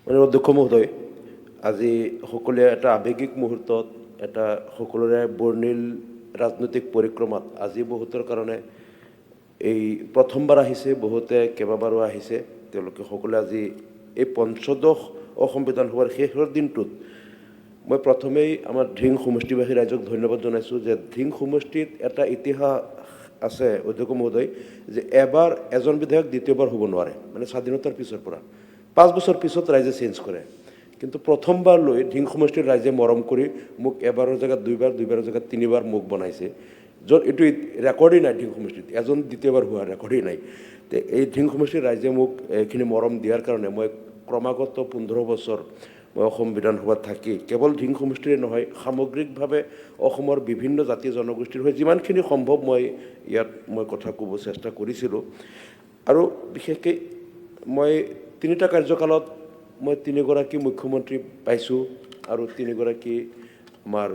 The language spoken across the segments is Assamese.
মাননীয় অধ্যক্ষ মহোদয়, আজি সকলোৱে এটা আৱেগিক মুহূৰ্তত এটা সকলোৰে বৰ্ণিল ৰাজনৈতিক পৰিক্ৰমাত আজি বহুতৰ কাৰণে এই প্ৰথমবাৰ আহিছে, বহুতে কেইবাবাৰো আহিছে। তেওঁলোকে সকলোৱে আজি এই পঞ্চদশ অসম বিধানসভাৰ শেষৰ দিনটোত মই প্ৰথমেই আমাৰ ধিং সমষ্টিবাসী ৰাইজক ধন্যবাদ জনাইছোঁ যে ধিং সমষ্টিত এটা ইতিহাস আছে অধ্যক্ষ মহোদয়, যে এবাৰ এজন বিধায়ক দ্বিতীয়বাৰ হ'ব নোৱাৰে, মানে স্বাধীনতাৰ পিছৰ পৰা 5 বছৰ পিছত ৰাইজে চেঞ্জ কৰে। কিন্তু প্ৰথমবাৰ লৈ ধিং সমষ্টিৰ ৰাইজে মৰম কৰি মোক এবাৰৰ জেগাত দুইবাৰ, দুইবাৰৰ জেগাত তিনিবাৰ মোক বনাইছে, য'ত এইটো ৰেকৰ্ডেই নাই ধিং সমষ্টিত, এজন দ্বিতীয়বাৰ হোৱা ৰেকৰ্ডেই নাই। তো এই ধিং সমষ্টিৰ ৰাইজে মোক এইখিনি মৰম দিয়াৰ কাৰণে মই ক্ৰমাগত 15 বছৰ মই অসম বিধানসভাত থাকি কেৱল ধিং সমষ্টিৰে নহয়, সামগ্ৰিকভাৱে অসমৰ বিভিন্ন জাতি জনগোষ্ঠীৰ হৈ যিমানখিনি সম্ভৱ মই ইয়াত কথা ক'ব চেষ্টা কৰিছিলোঁ। আৰু বিশেষকৈ মই 3টা কাৰ্যকালত মই 3গৰাকী মুখ্যমন্ত্ৰী পাইছোঁ আৰু 3গৰাকী আমাৰ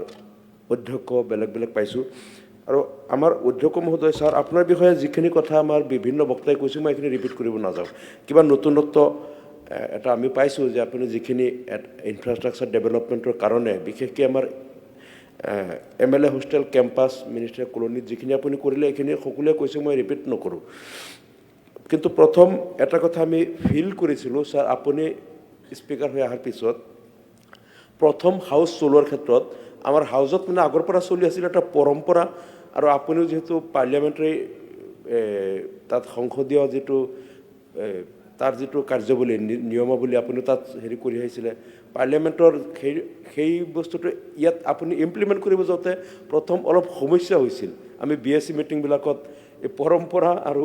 অধ্যক্ষ বেলেগ বেলেগ পাইছোঁ। আৰু আমাৰ অধ্যক্ষ মহোদয় ছাৰ, আপোনাৰ বিষয়ে যিখিনি কথা আমাৰ বিভিন্ন বক্তাই কৈছোঁ মই এইখিনি ৰিপিট কৰিব নাযাওঁ। কিবা নতুনত্ব এটা আমি পাইছোঁ যে আপুনি যিখিনি ইনফ্ৰাষ্ট্ৰাকচাৰ ডেভেলপমেণ্টৰ কাৰণে বিশেষকৈ আমাৰ MLA হোষ্টেল কেম্পাছ মিনিষ্টাৰ কলনীত যিখিনি আপুনি কৰিলে এইখিনি সকলোৱে কৈছোঁ, মই ৰিপিট নকৰোঁ। কিন্তু প্ৰথম এটা কথা আমি ফিল কৰিছিলোঁ ছাৰ, আপুনি স্পীকাৰ হৈ অহাৰ পিছত প্ৰথম হাউচ চলোৱাৰ ক্ষেত্ৰত আমাৰ হাউচত মানে আগৰ পৰা চলি আছিল এটা পৰম্পৰা, আৰু আপুনিও যিহেতু পাৰ্লিয়ামেণ্টাৰী তাত সংসদীয় যিটো তাৰ যিটো কাৰ্যাৱলী নিয়মাৱলী আপুনি তাত হেৰি কৰি আহিছিলে পাৰ্লিয়ামেণ্টৰ, সেই বস্তুটো ইয়াত আপুনি ইমপ্লিমেণ্ট কৰিব যাওঁতে প্ৰথম অলপ সমস্যা হৈছিল। আমি BSc মিটিংবিলাকত এই পৰম্পৰা আৰু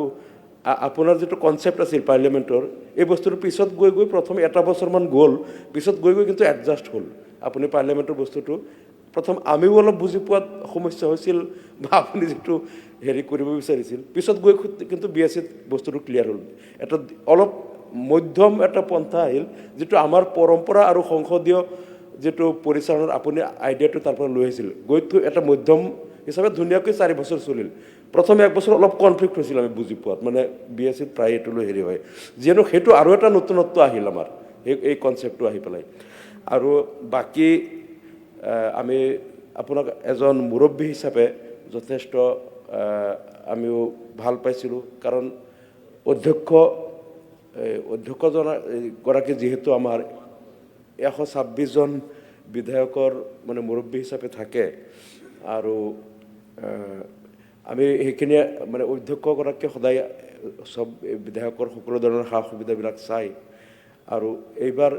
আপোনাৰ যিটো কনচেপ্ট আছিল পাৰ্লিয়ামেণ্টৰ, এই বস্তুটোৰ পিছত গৈ গৈ প্ৰথম এটা বছৰমান গ'ল, পিছত গৈ গৈ কিন্তু এডজাষ্ট হ'ল আপুনি পাৰ্লিয়ামেণ্টৰ বস্তুটো। প্ৰথম আমিও অলপ বুজি পোৱাত সমস্যা হৈছিল বা আপুনি যিটো হেৰি কৰিব বিচাৰিছিল, পিছত গৈ কিন্তু BScত বস্তুটো ক্লিয়াৰ হ'ল। এটা অলপ মধ্যম এটা পন্থা আহিল, যিটো আমাৰ পৰম্পৰা আৰু সংসদীয় যিটো পৰিচালনাৰ আপুনি আইডিয়াটো তাৰ পৰা লৈ আহিছিল, গৈতো এটা মধ্যম হিচাপে ধুনীয়াকৈ 4 বছৰ চলিল। প্ৰথম 1 বছৰ অলপ কনফ্লিক্ট হৈছিল আমি বুজি পোৱাত, মানে BScত প্ৰায় এইটো লৈ হেৰি হয়, যিহেতু সেইটো আৰু এটা নতুনত্ব আহিল আমাৰ এই কনচেপ্টটো আহি পেলাই। আৰু বাকী আমি আপোনাক এজন মুৰব্বী হিচাপে যথেষ্ট আমিও ভাল পাইছিলোঁ, কাৰণ অধ্যক্ষগৰাকী যিহেতু আমাৰ 126জন বিধায়কৰ মানে মুৰব্বী হিচাপে থাকে, আৰু আমি সেইখিনি মানে অধ্যক্ষগৰাকীয়ে সদায় চব বিধায়কৰ সকলো ধৰণৰ সা সুবিধাবিলাক চাই। আৰু এইবাৰ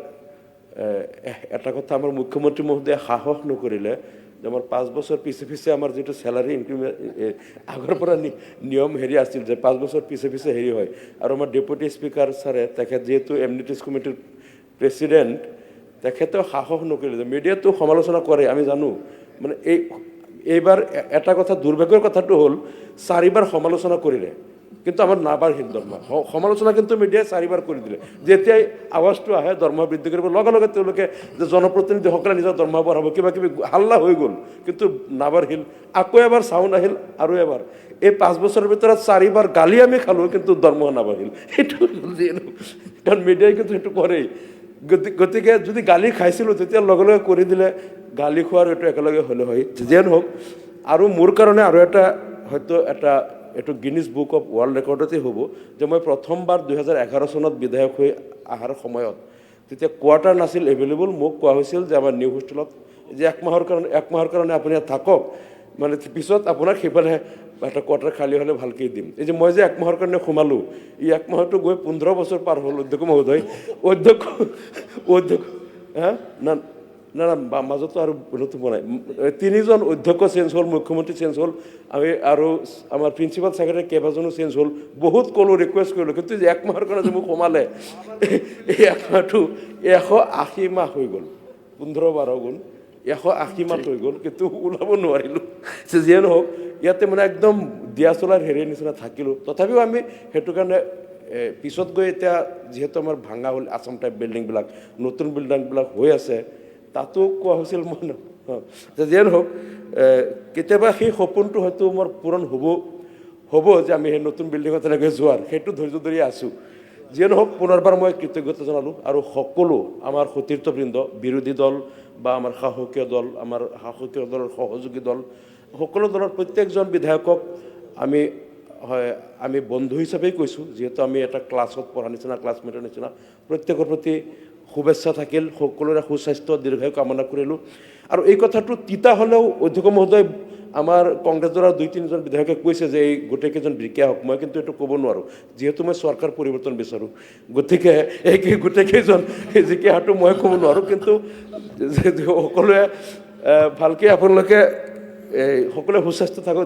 এটা কথা আমাৰ মুখ্যমন্ত্ৰী মহোদয়ে সাহস নকৰিলে যে আমাৰ 5 বছৰ পিছে পিছে আমাৰ যিটো চেলাৰী ইনক্ৰিমেণ্ট আগৰ পৰা নিয়ম হেৰি আছিল যে 5 বছৰ পিছে পিছে হেৰি হয়। আৰু আমাৰ ডেপুটি স্পীকাৰ ছাৰে, তেখেত যিহেতু এমনিটিজ কমিটিৰ প্ৰেছিডেণ্ট, তেখেতেও সাহস নকৰিলে। মিডিয়াতো সমালোচনা কৰে আমি জানো, মানে এইবাৰ এটা কথা দুৰ্ভাগ্যৰ কথাটো হ'ল 4বাৰ সমালোচনা কৰিলে কিন্তু আমাৰ নাবাঢ়িল দৰমহা। সমালোচনা কিন্তু মিডিয়াই 4বাৰ কৰি দিলে। যেতিয়াই আৱাজটো আহে দৰমহা বৃদ্ধি কৰিব, লগে লগে তেওঁলোকে যে জনপ্ৰতিনিধিসকলে নিজৰ দৰমহা বঢ়াব, কিবা কিবি হাল্লা হৈ গ'ল, কিন্তু নাবাঢ়িল। আকৌ এবাৰ চাউণ্ড আহিল আৰু এবাৰ। এই 5 বছৰৰ ভিতৰত 4বাৰ গালি আমি খালোঁ, কিন্তু দৰমহা নাবাঢ়িল। সেইটো কাৰণ মিডিয়াই কিন্তু সেইটো কৰেই। গতিকে যদি গালি খাইছিলোঁ তেতিয়া লগে লগে কৰি দিলে, গালি খোৱাৰ এইটো একেলগে হ'লে হয়। যিয়ে নহওক, আৰু মোৰ কাৰণে আৰু এটা হয়তো এইটো গিনিজ বুক অফ ৱৰ্ল্ড ৰেকৰ্ডতেই হ'ব যে মই প্ৰথমবাৰ 2011 চনত বিধায়ক হৈ অহাৰ সময়ত তেতিয়া কোৱাৰ্টাৰ নাছিল এভেইলেবল। মোক কোৱা হৈছিল যে আমাৰ নিউ হোষ্টেলত যে 1 মাহৰ কাৰণে আপুনি ইয়াত থাকক, মানে পিছত আপোনাক সেইফালে এটা কোৱাৰ্টাৰ খালী হ'লে ভালকৈ দিম। এই যে মই যে 1 মাহৰ কাৰণে সোমালোঁ, এই 1 মাহতো গৈ 15 বছৰ পাৰ হ'ল। অধ্যক্ষ মহোদয়, অধ্যক্ষ হা না না না মাজতো আৰু নতুন বনাই 3জন অধ্যক্ষ চেঞ্জ হ'ল, মুখ্যমন্ত্ৰী চেঞ্জ হ'ল, আমি আৰু আমাৰ প্ৰিন্সিপাল ছেক্ৰেটাৰী কেইবাজনো চেঞ্জ হ'ল। বহুত ক'লোঁ, ৰিকুৱেষ্ট কৰিলোঁ, কিন্তু 1 মাহৰ কাৰণে যে মোক সোমালে, এই 1 মাহটো 180 মাহ হৈ গ'ল। 15-12 গুণ 180 মাহ হৈ গ'ল, কিন্তু ওলাব নোৱাৰিলোঁ। যিয়ে নহওক, ইয়াতে মানে একদম দিয়া চলাৰ হেৰিৰ নিচিনা থাকিলোঁ। তথাপিও আমি সেইটো কাৰণে পিছত গৈ এতিয়া যিহেতু আমাৰ ভাঙা হ'ল আছাম টাইপ বিল্ডিংবিলাক, নতুন বিল্ডিংবিলাক হৈ আছে, তাতো কোৱা হৈছিল মই যিয়ে নহওক, কেতিয়াবা সেই সপোনটো হয়তো মোৰ পূৰণ হ'ব যে আমি সেই নতুন বিল্ডিঙত তেনেকৈ যোৱাৰ, সেইটো ধৈৰ্য ধৰি আছোঁ। যিয়ে নহওক পুনৰবাৰ মই কৃতজ্ঞতা জনালোঁ আৰু সকলো আমাৰ সতীৰ্থবৃন্দ বিৰোধী দল বা আমাৰ শাসকীয় দল আমাৰ শাসকীয় দলৰ সহযোগী দল সকলো দলৰ প্ৰত্যেকজন বিধায়কক আমি বন্ধু হিচাপেই কৈছোঁ যিহেতু আমি এটা ক্লাছত পঢ়া নিচিনা ক্লাছমেটৰ নিচিনা প্ৰত্যেকৰ প্ৰতি শুভেচ্ছা থাকিল সকলোৰে সুস্বাস্থ্য দীৰ্ঘায়ু কামনা কৰিলোঁ আৰু এই কথাটো তিতা হ'লেও অধ্যক্ষ মহোদয় আমাৰ কংগ্ৰেছ দলৰ 2-3জন বিধায়কে কৈছে যে এই গোটেইকেইজন বিকিয়া হওক মই কিন্তু এইটো ক'ব নোৱাৰোঁ যিহেতু মই চৰকাৰ পৰিৱৰ্তন বিচাৰোঁ গতিকে এই গোটেইকেইজন জিকি অহাটো মই ক'ব নোৱাৰোঁ কিন্তু সকলোৱে ভালকৈ আপোনালোকে সকলোৱে সুস্বাস্থ্য থাকক